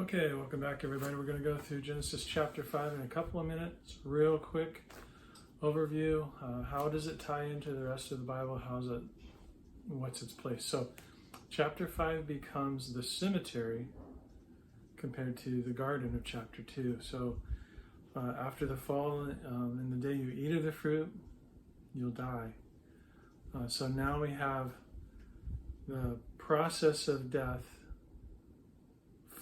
Okay, welcome back everybody. We're going to go through Genesis chapter 5 in a couple of minutes. Real quick overview. How does it tie into the rest of the Bible? What's its place? So chapter 5 becomes the cemetery compared to the garden of chapter 2. So after the fall, in the day you eat of the fruit, you'll die. So now we have the process of death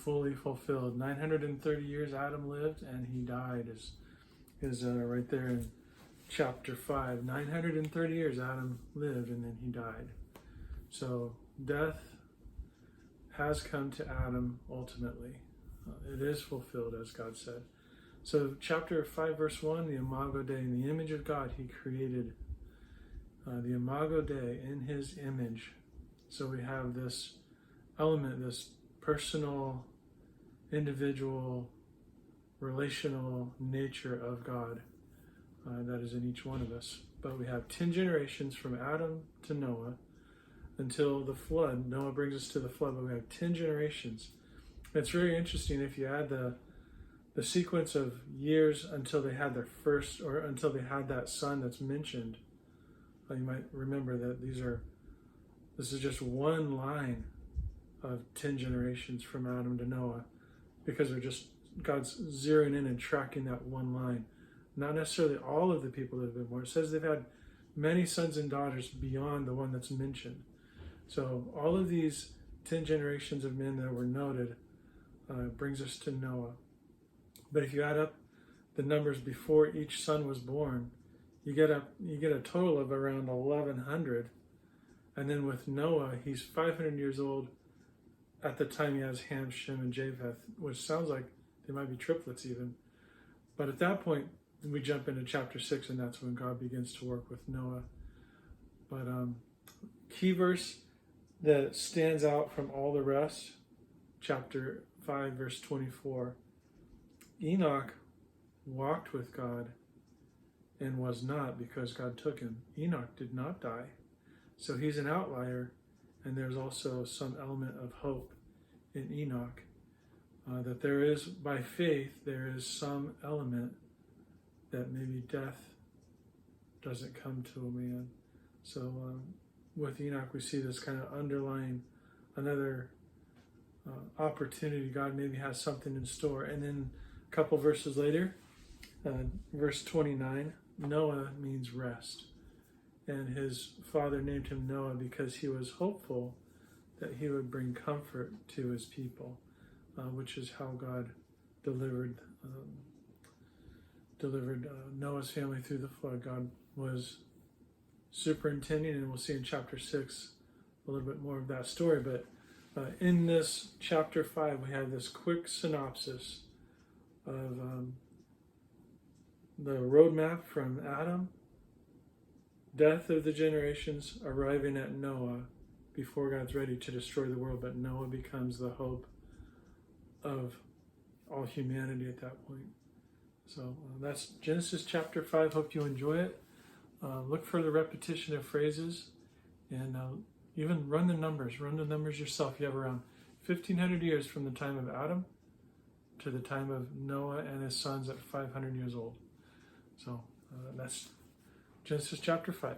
fully fulfilled. 930 years Adam lived and he died is right there in chapter 5. 930 years Adam lived and then he died. So death has come to Adam ultimately. It is fulfilled as God said. So chapter 5 verse 1, the Imago Dei, in the image of God he created the Imago Dei in his image. So we have this element, this personal, individual, relational nature of God that is in each one of us. But we have 10 generations from Adam to Noah until the flood. Noah brings us to the flood, but we have 10 generations. It's very interesting if you add the sequence of years until they had their first, or until they had that son that's mentioned. You might remember that this is just one line of 10 generations from Adam to Noah, because God's zeroing in and tracking that one line. Not necessarily all of the people that have been born. It says they've had many sons and daughters beyond the one that's mentioned. So all of these 10 generations of men that were noted brings us to Noah. But if you add up the numbers before each son was born, you get a total of around 1,100. And then with Noah, he's 500 years old at the time he has Ham, Shem, and Japheth, which sounds like they might be triplets even. But at that point, we jump into chapter 6, and that's when God begins to work with Noah. But key verse that stands out from all the rest, chapter 5, verse 24. Enoch walked with God and was not, because God took him. Enoch did not die. So he's an outlier, and there's also some element of hope in Enoch. That there is, by faith, there is some element that maybe death doesn't come to a man. So with Enoch, we see this kind of underlying another opportunity. God maybe has something in store. And then a couple verses later, verse 29, Noah means rest. And his father named him Noah because he was hopeful that he would bring comfort to his people, which is how God delivered Noah's family through the flood. God was superintending, and we'll see in chapter 6 a little bit more of that story. But in this chapter 5, we have this quick synopsis of the roadmap from Adam, death of the generations, arriving at Noah before God's ready to destroy the world, but Noah becomes the hope of all humanity at that point. So that's Genesis chapter 5. Hope you enjoy it. Look for the repetition of phrases, and even run the numbers yourself. You have around 1,500 years from the time of Adam to the time of Noah and his sons at 500 years old. So that's Genesis chapter 5.